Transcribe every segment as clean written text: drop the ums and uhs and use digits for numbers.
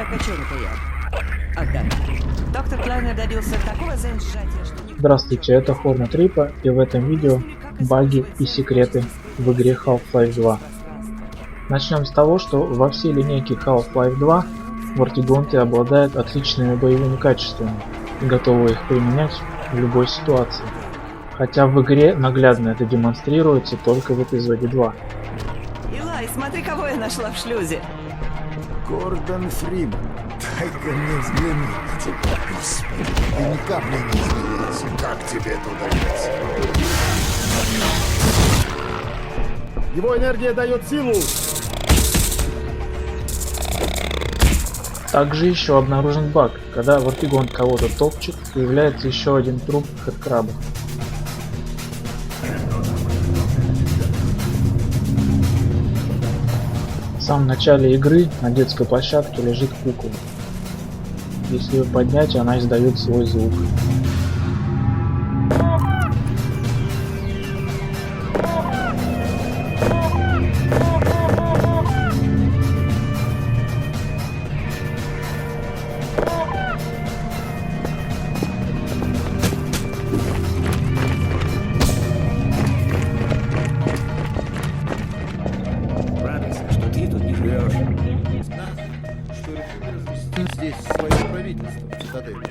Только что это я. Ах да. Доктор Клайнер добился такого заинжатия, что... Здравствуйте, это Hornet Reaper, и в этом видео баги и секреты в игре Half-Life 2. Начнем с того, что во всей линейке Half-Life 2 вортигонты обладают отличными боевыми качествами и готовы их применять в любой ситуации. Хотя в игре наглядно это демонстрируется только в эпизоде 2. Илай, смотри, кого я нашла в шлюзе. Гордон Фриман, дай-ка мне взглянуть на тебя, Господи. И ни капли не верится, как тебе это удается. Его энергия дает силу. Также еще обнаружен баг, когда вортигон кого-то топчет, появляется еще один труп хэдкраба. В самом начале игры на детской площадке лежит кукла. Если ее поднять, она издает свой звук.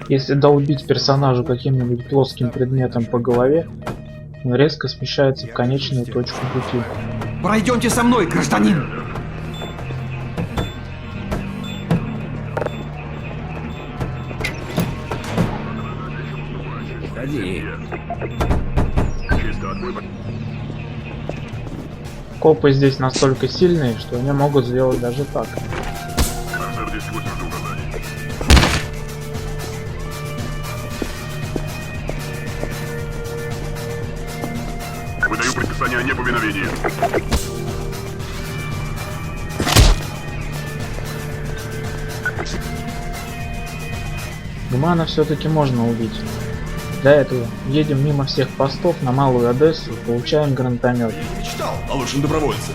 Если долбить персонажу каким-нибудь плоским предметом по голове, он резко смещается в конечную точку пути. Пройдемте со мной, гражданин! Ходи. Копы здесь настолько сильные, что они могут сделать даже так. Выдаю предписание о неповиновении. Гмана все-таки можно убить. Для этого едем мимо всех постов на Малую Одессу и получаем гранатомет. Мечтал о лучшем добровольце.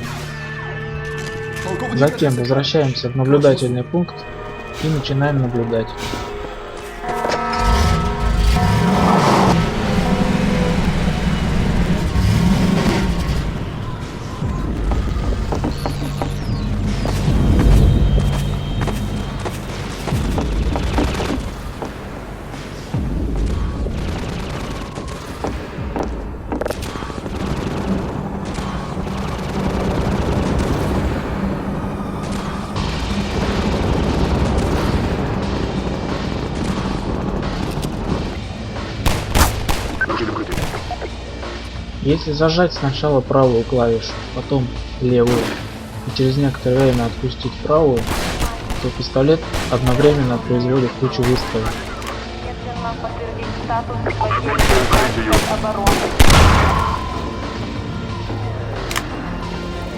Затем возвращаемся в наблюдательный пункт и начинаем наблюдать. Если зажать сначала правую клавишу, потом левую и через некоторое время отпустить правую, то пистолет одновременно производит кучу выстрелов.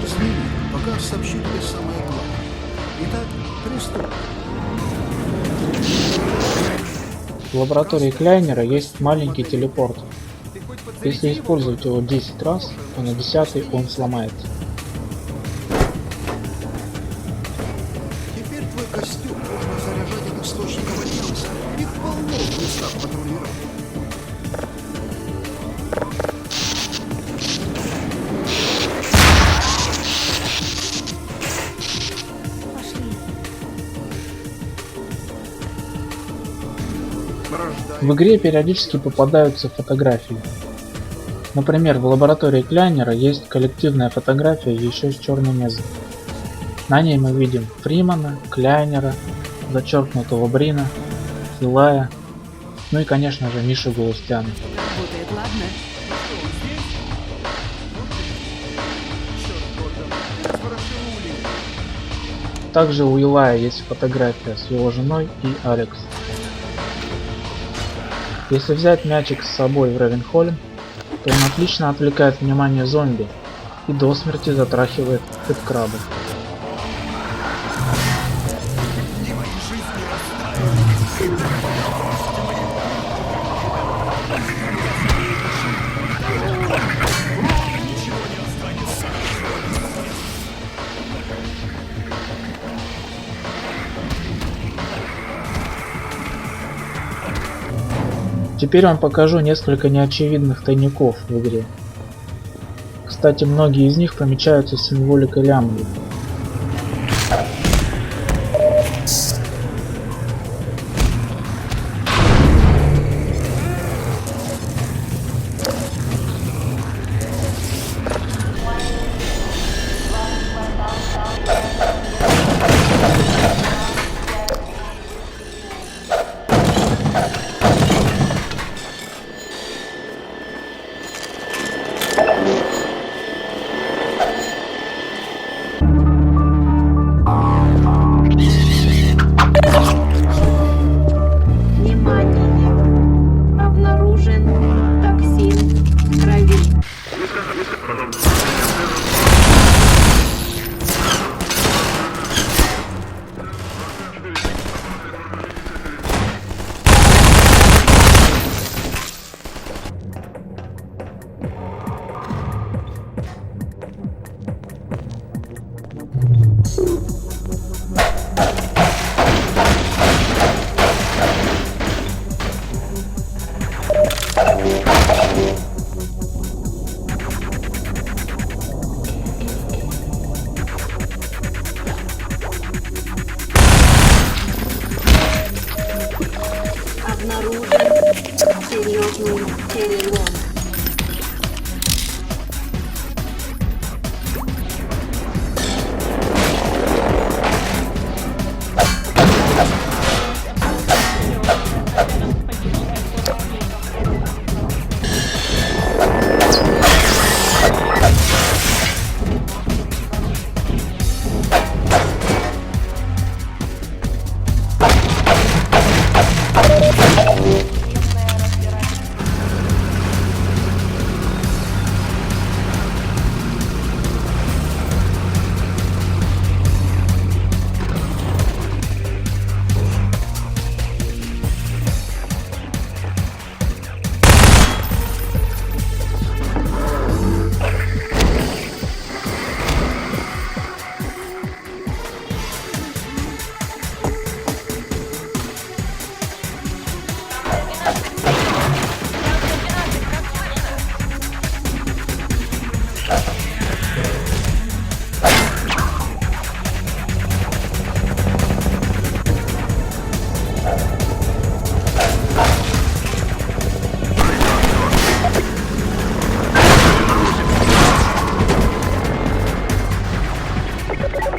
Сними, пока сообщу тебе самое главное. Итак, приступим. В лаборатории Клайнера есть маленький телепорт. Если использовать его 10 раз, то на 10-й он сломается. Теперь твой костюм можно заряжать от источников альянса. Их полно в местах патрулирования. В игре периодически попадаются фотографии. Например, в лаборатории Клайнера есть коллективная фотография еще с черной мезой. На ней мы видим Фримана, Клайнера, зачеркнутого Брина, Илая, ну и конечно же Мишу Галустяна. Работает, ладно? Также у Илая есть фотография с его женой и Алекс. Если взять мячик с собой в Ревенхоллен, то он отлично отвлекает внимание зомби и до смерти затрахивает хэдкраба. Теперь вам покажу несколько неочевидных тайников в игре. Кстати, многие из них помечаются символикой лямбды. Внимание! Обнаружен токсин в крови. Обнаружен серьезный перелом.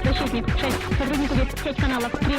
Защитник 6. Сотруднику вид 5 каналов 3.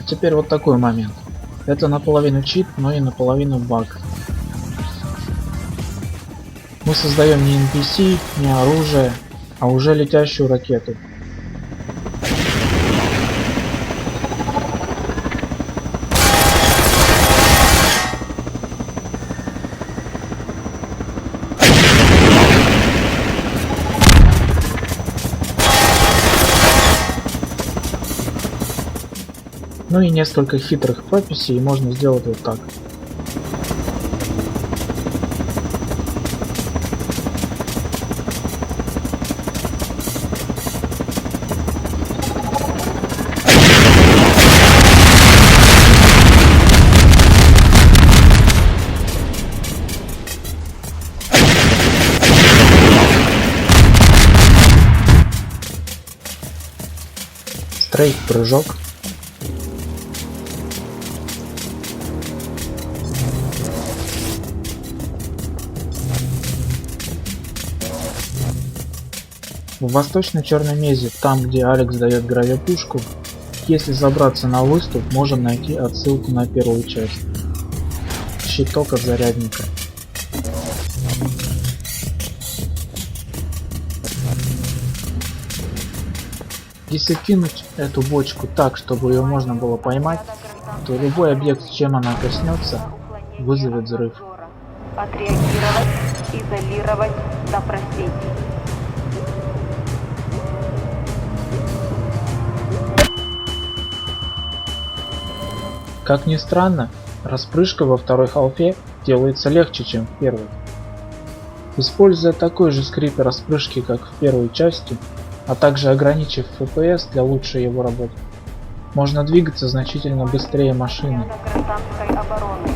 Теперь вот такой момент. Это наполовину чит, но и наполовину баг. Мы создаем не NPC, не оружие, а уже летящую ракету. Ну и несколько хитрых прописей, и можно сделать вот так. Стрейт-прыжок. В восточной черной мезе, там где Алекс дает гравипушку, если забраться на выступ, можем найти отсылку на первую часть. Щиток от зарядника. Если кинуть эту бочку так, чтобы ее можно было поймать, то любой объект, с чем она коснется, вызовет взрыв. Отреагировать, изолировать, допросить. Как ни странно, распрыжка во второй халфе делается легче, чем в первой. Используя такой же скрипт распрыжки, как в первой части, а также ограничив FPS для лучшей его работы, можно двигаться значительно быстрее машины. Гражданской обороны.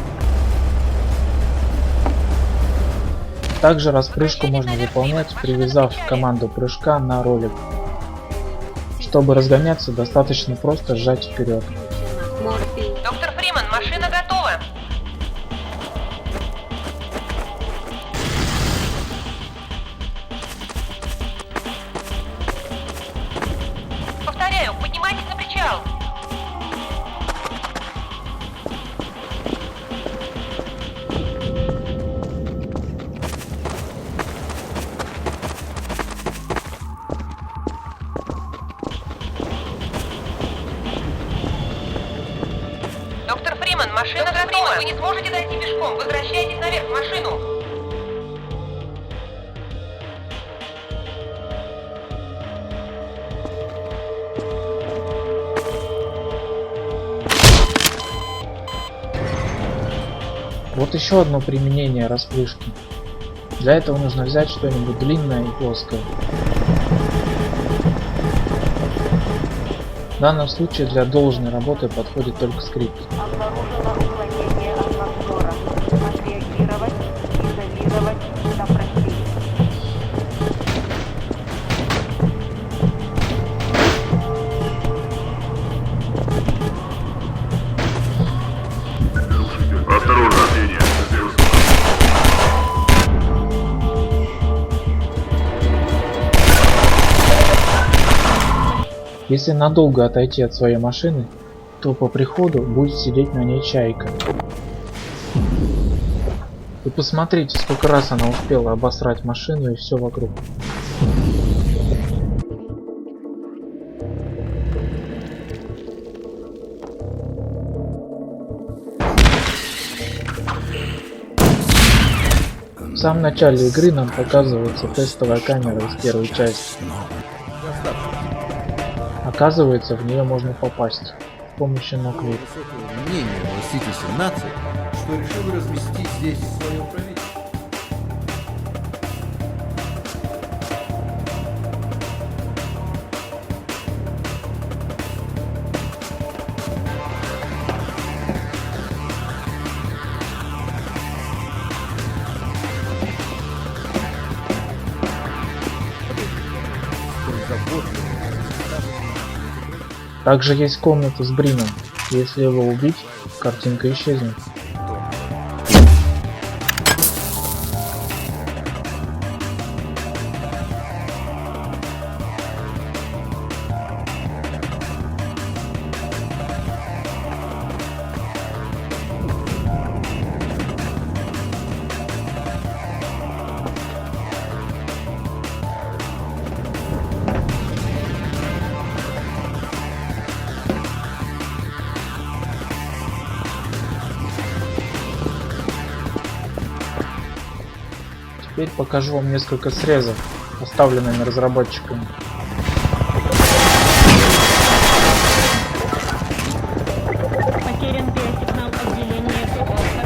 Также распрыжку можно выполнять, привязав команду прыжка на ролик. Чтобы разгоняться, достаточно просто сжать вперед. Морфий. Доктор Фриман, машина готова. Повторяю, поднимайтесь на причал. Доктор Фриман, машина готова. Вы не сможете дойти пешком. Возвращайтесь наверх в машину. Вот еще одно применение распрыжки. Для этого нужно взять что-нибудь длинное и плоское. В данном случае для должной работы подходит только скрипт. Обнаружено уклонение от надзора. Отреагировать, изолировать, допросить. Осторожно, Арсения. Вирус. Если надолго отойти от своей машины, то по приходу будет сидеть на ней чайка. Вы посмотрите, сколько раз она успела обосрать машину и все вокруг. В самом начале игры нам показывается тестовая камера из первой части. Оказывается, в нее можно попасть с помощью наклеек. Высокого мнения властитель 17, что решил разместить здесь свое правительство. Также есть комната с Брином. Если его убить, картинка исчезнет. Теперь покажу вам несколько срезов, оставленными разработчиками. Потерян биосигнал отделения коронки.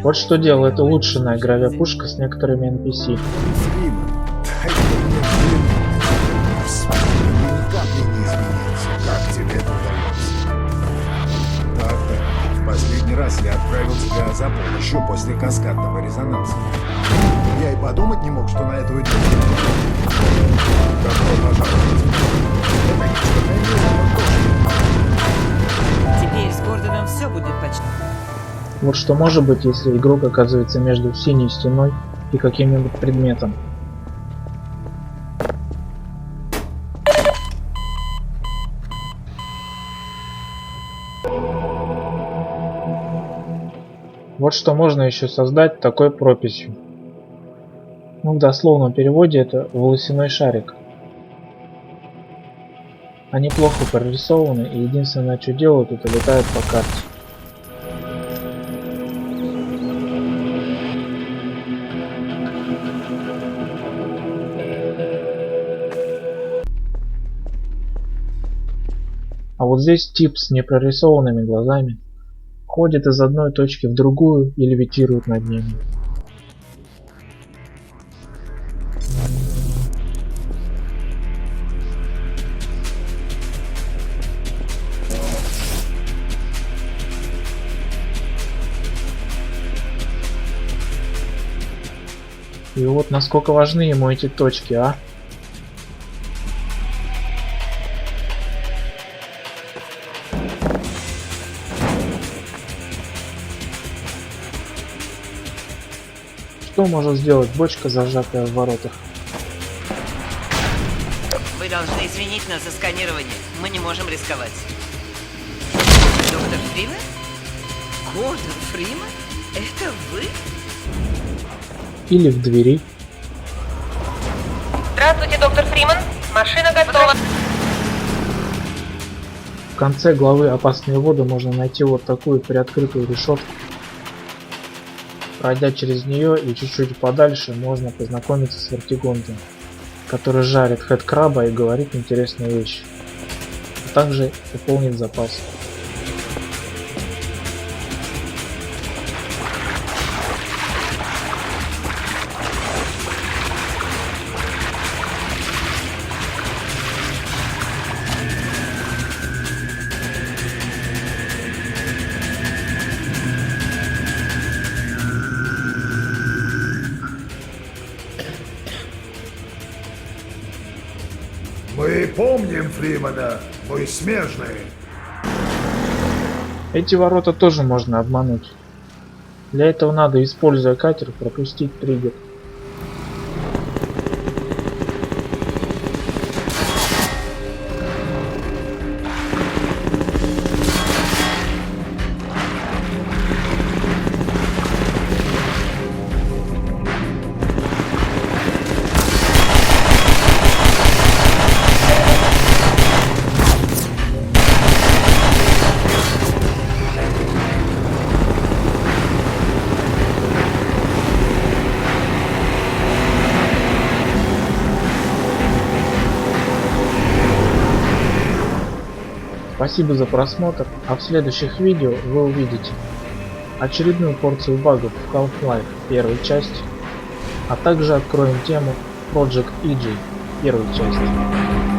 Вот что делает улучшенная гравипушка с некоторыми NPC. Фриман, дай-ка мне взглянуть. Господи, ты ни капли не изменился. Как тебе это удается? Так, в последний раз я отправил тебя за помощью после каскадного резонанса. Я и подумать не мог, что на это уйдет. Добро пожаловать. Это Теперь с Гордоном все будет почти. Вот что может быть, если игрок оказывается между синей стеной и каким-нибудь предметом. Вот что можно еще создать такой прописью. Ну, в дословном переводе это волосяной шарик. Они плохо прорисованы, и единственное, что делают, это летают по карте. А вот здесь тип с непрорисованными глазами ходит из одной точки в другую и левитирует над ними. И вот насколько важны ему эти точки, а? Что может сделать бочка, зажатая в воротах? Вы должны извинить нас за сканирование. Мы не можем рисковать. Доктор Фриман? Гордон Фриман? Это вы? Или в двери. Здравствуйте, доктор Фриман. Машина готова. В конце главы «Опасные воды» можно найти вот такую приоткрытую решетку. Пройдя через нее и чуть-чуть подальше, можно познакомиться с Вертигонтом, который жарит хэдкраба и говорит интересные вещи, а также пополнит запас. Мы помним Фримана, мы смежные. Эти ворота тоже можно обмануть. Для этого надо, используя катер, пропустить триггер. Спасибо за просмотр, а в следующих видео вы увидите очередную порцию багов в Half-Life первой части, а также откроем тему Project EJ первой части.